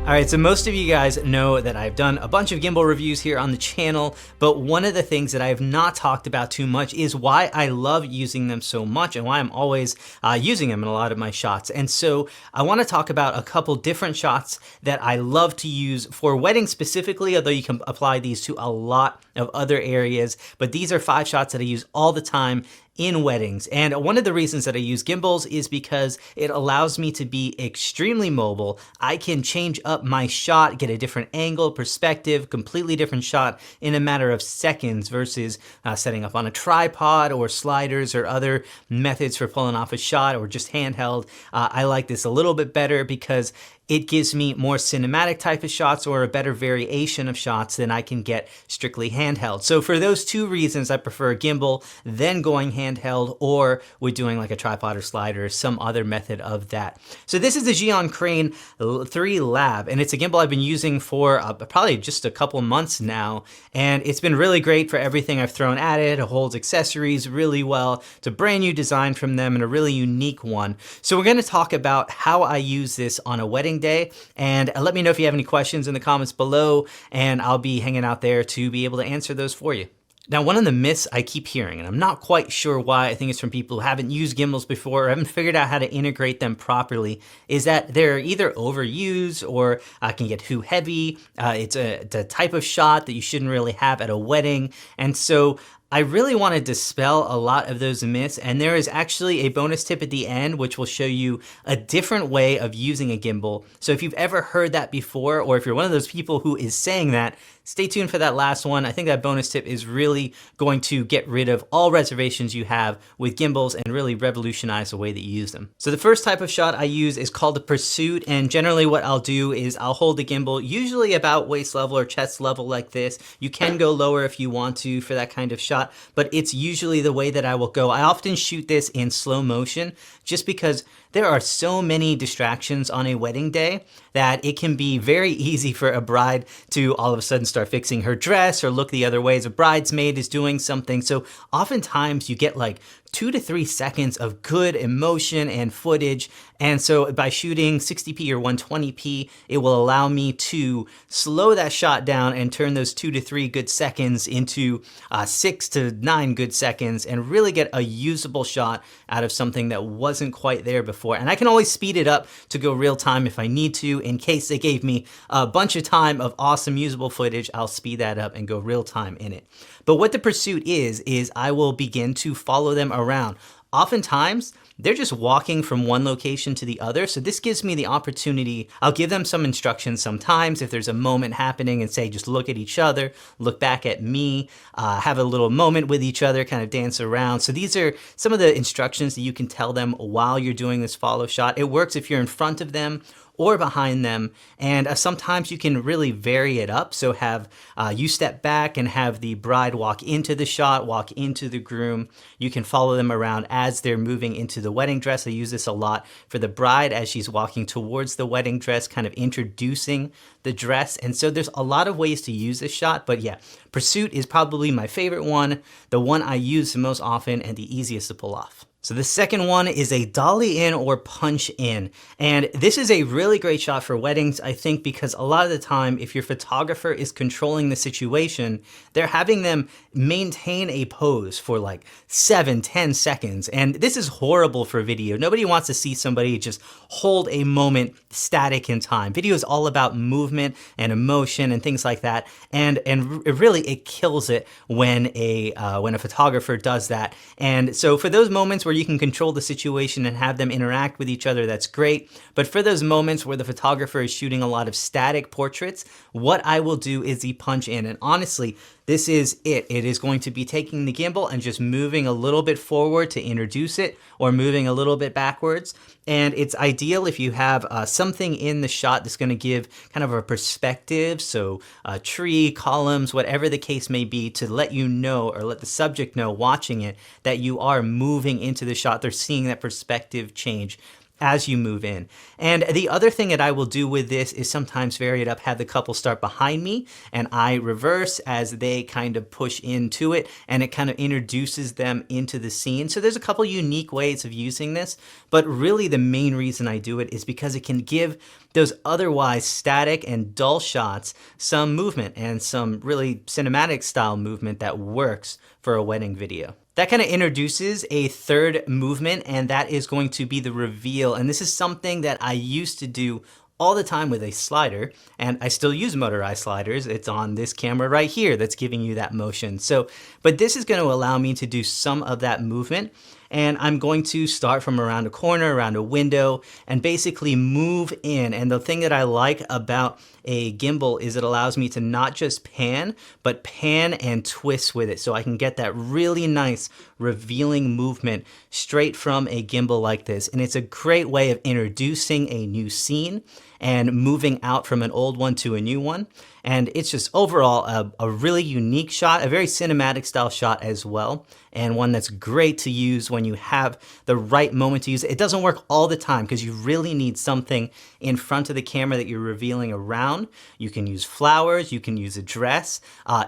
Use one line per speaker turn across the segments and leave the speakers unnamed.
All right, so most of you guys know that I've done a bunch of gimbal reviews here on the channel, but one of the things that I have not talked about too much is why I love using them so much and why I'm always using them in a lot of my shots. And so I want to talk about a couple different shots that I love to use for weddings specifically, although you can apply these to a lot of other areas. But these are 5 shots that I use all the time in weddings. And one of the reasons that I use gimbals is because it allows me to be extremely mobile. I can change up my shot, get a different angle, perspective, completely different shot in a matter of seconds versus setting up on a tripod or sliders or other methods for pulling off a shot or just handheld. I like this a little bit better because it gives me more cinematic type of shots or a better variation of shots than I can get strictly handheld. So for those 2 reasons, I prefer a gimbal than going handheld or with doing like a tripod or slider or some other method of that. So this is the Zhiyun Crane 3 Lab, and it's a gimbal I've been using for probably just a couple months now, and it's been really great for everything I've thrown at it. It holds accessories really well. It's a brand new design from them and a really unique one. So we're going to talk about how I use this on a wedding day, and let me know if you have any questions in the comments below, and I'll be hanging out there to be able to answer those for you. Now, one of the myths I keep hearing, and I'm not quite sure why, I think it's from people who haven't used gimbals before or haven't figured out how to integrate them properly, is that they're either overused or can get too heavy. It's the type of shot that you shouldn't really have at a wedding. And so I really want to dispel a lot of those myths, and there is actually a bonus tip at the end which will show you a different way of using a gimbal. So if you've ever heard that before, or if you're one of those people who is saying that, stay tuned for that last one. I think that bonus tip is really going to get rid of all reservations you have with gimbals and really revolutionize the way that you use them. So the first type of shot I use is called a pursuit, and generally what I'll do is I'll hold the gimbal usually about waist level or chest level like this. You can go lower if you want to for that kind of shot, but it's usually the way that I will go. I often shoot this in slow motion just because there are so many distractions on a wedding day that it can be very easy for a bride to all of a sudden start fixing her dress or look the other way as a bridesmaid is doing something. So oftentimes you get like 2 to 3 seconds of good emotion and footage. And so by shooting 60p or 120p, it will allow me to slow that shot down and turn those 2 to 3 good seconds into 6 to 9 good seconds and really get a usable shot out of something that wasn't quite there before. And I can always speed it up to go real time if I need to. In case they gave me a bunch of time of awesome usable footage, I'll speed that up and go real time in it. But what the pursuit is I will begin to follow them around. Oftentimes, they're just walking from one location to the other. So this gives me the opportunity. I'll give them some instructions sometimes if there's a moment happening and say, just look at each other, look back at me, have a little moment with each other, kind of dance around. So these are some of the instructions that you can tell them while you're doing this follow shot. It works if you're in front of them or behind them, and sometimes you can really vary it up. So have you step back and have the bride walk into the shot, walk into the groom. You can follow them around as they're moving into the wedding dress. I use this a lot for the bride as she's walking towards the wedding dress, kind of introducing the dress. And so there's a lot of ways to use this shot, but yeah, pursuit is probably my favorite one, the one I use the most often and the easiest to pull off. So the second one is a dolly in or punch in. And this is a really great shot for weddings, I think, because a lot of the time, if your photographer is controlling the situation, they're having them maintain a pose for like 7-10 seconds. And this is horrible for video. Nobody wants to see somebody just hold a moment static in time. Video is all about movement and emotion and things like that. And really it kills it when a photographer does that. And so for those moments where you can control the situation and have them interact with each other, that's great. But for those moments where the photographer is shooting a lot of static portraits, what I will do is the punch in. And honestly, this is it. It is going to be taking the gimbal and just moving a little bit forward to introduce it or moving a little bit backwards. And it's ideal if you have something in the shot that's going to give kind of a perspective. So a tree, columns, whatever the case may be, to let you know or let the subject know watching it that you are moving into the shot. They're seeing that perspective change. as you move in. And the other thing that I will do with this is sometimes vary it up, have the couple start behind me and I reverse as they kind of push into it, and it kind of introduces them into the scene. So there's a couple unique ways of using this, but really the main reason I do it is because it can give those otherwise static and dull shots some movement and some really cinematic style movement that works for a wedding video. That kind of introduces a third movement, and that is going to be the reveal. And this is something that I used to do all the time with a slider, and I still use motorized sliders. It's on this camera right here that's giving you that motion. So, but this is going to allow me to do some of that movement. And I'm going to start from around a corner, around a window, and basically move in. And the thing that I like about a gimbal is it allows me to not just pan, but pan and twist with it. So I can get that really nice revealing movement straight from a gimbal like this. And it's a great way of introducing a new scene and moving out from an old one to a new one. And it's just overall a really unique shot, a very cinematic style shot as well, and one that's great to use when you have the right moment to use it. It doesn't work all the time because you really need something in front of the camera that you're revealing around. You can use flowers, you can use a dress.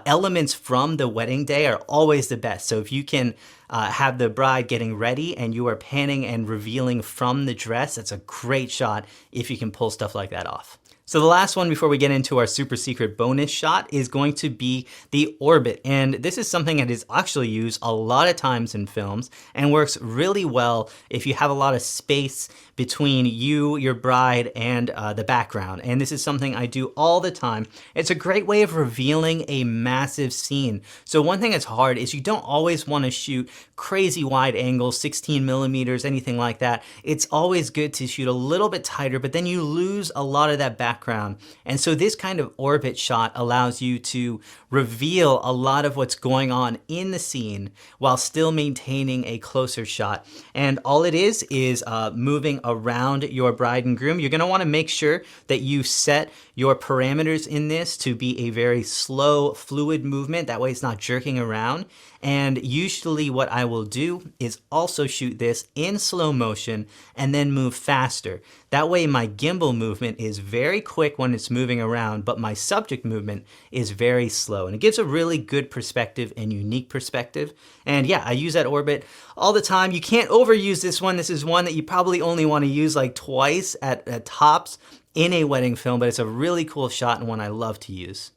Elements from the wedding day are always the best. So if you can have the bride getting ready and you are panning and revealing from the dress, that's a great shot if you can pull stuff like that off. So the last one before we get into our super secret bonus shot is going to be the orbit. And this is something that is actually used a lot of times in films and works really well if you have a lot of space between you, your bride, and the background. And this is something I do all the time. It's a great way of revealing a massive scene. So one thing that's hard is you don't always want to shoot crazy wide angles, 16 millimeters, anything like that. It's always good to shoot a little bit tighter, but then you lose a lot of that background. And so this kind of orbit shot allows you to reveal a lot of what's going on in the scene while still maintaining a closer shot. And all it is moving around your bride and groom. You're going to want to make sure that you set your parameters in this to be a very slow, fluid movement. That way it's not jerking around. And usually what I will do is also shoot this in slow motion and then move faster. That way my gimbal movement is very quick when it's moving around, but my subject movement is very slow. And it gives a really good perspective and unique perspective. And yeah, I use that orbit all the time. You can't overuse this one. This is one that you probably only want to use like twice at tops in a wedding film, but it's a really cool shot and one I love to use.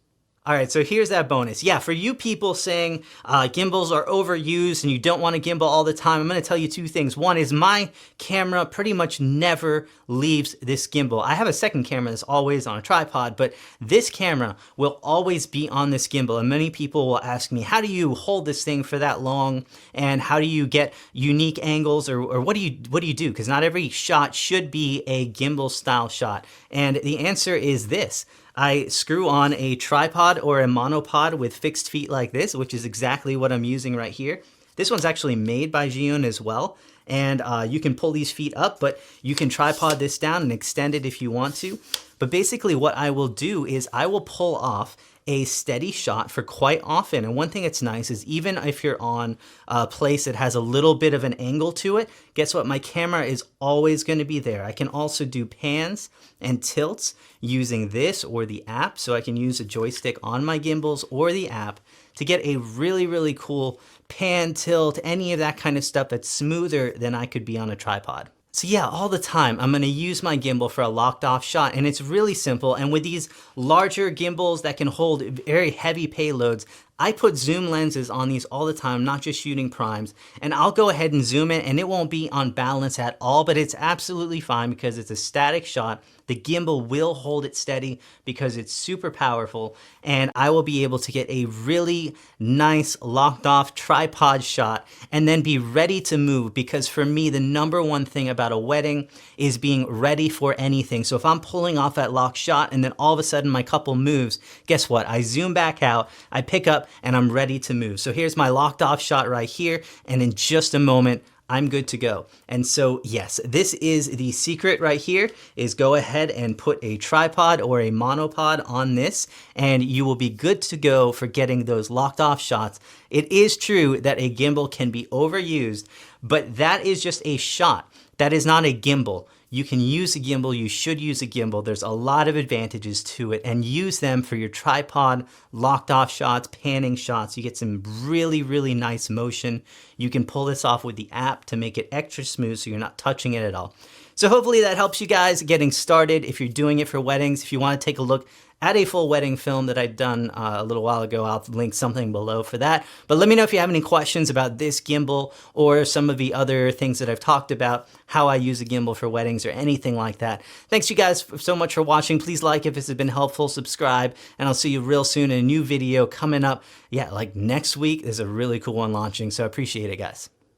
All right, so here's that bonus. Yeah, for you people saying gimbals are overused and you don't want to gimbal all the time, I'm going to tell you two things. One is my camera pretty much never leaves this gimbal. I have a second camera that's always on a tripod, but this camera will always be on this gimbal. And many people will ask me, how do you hold this thing for that long? And how do you get unique angles, or what do you do? Because not every shot should be a gimbal style shot. And the answer is this. I screw on a tripod or a monopod with fixed feet like this, which is exactly what I'm using right here. This one's actually made by Zhiyun as well. And you can pull these feet up, but you can tripod this down and extend it if you want to. But basically what I will do is I will pull off a steady shot for quite often. And one thing that's nice is even if you're on a place that has a little bit of an angle to it, guess what? My camera is always going to be there. I can also do pans and tilts using this or the app. So I can use a joystick on my gimbals or the app to get a really, really cool pan, tilt, any of that kind of stuff that's smoother than I could be on a tripod. So yeah, all the time, I'm gonna use my gimbal for a locked off shot, and it's really simple. And with these larger gimbals that can hold very heavy payloads, I put zoom lenses on these all the time, not just shooting primes, and I'll go ahead and zoom it and it won't be on balance at all, but it's absolutely fine because it's a static shot. The gimbal will hold it steady because it's super powerful, and I will be able to get a really nice locked off tripod shot and then be ready to move, because for me, the number one thing about a wedding is being ready for anything. So if I'm pulling off that locked shot and then all of a sudden my couple moves, guess what? I zoom back out, I pick up, and I'm ready to move. So here's my locked off shot right here, and in just a moment, I'm good to go. And so yes, this is the secret right here, is go ahead and put a tripod or a monopod on this, and you will be good to go for getting those locked off shots. It is true that a gimbal can be overused, but that is just a shot. That is not a gimbal. you can use a gimbal, you should use a gimbal. There's a lot of advantages to it, and use them for your tripod, locked off shots, panning shots. You get some really, really nice motion. You can pull this off with the app to make it extra smooth so you're not touching it at all. So hopefully that helps you guys getting started if you're doing it for weddings. If you want to take a look at a full wedding film that I've done a little while ago, I'll link something below for that. But let me know if you have any questions about this gimbal or some of the other things that I've talked about, how I use a gimbal for weddings or anything like that. Thanks you guys so much for watching. Please like if this has been helpful, subscribe, and I'll see you real soon in a new video coming up. Yeah, like next week. There's a really cool one launching, so I appreciate it, guys.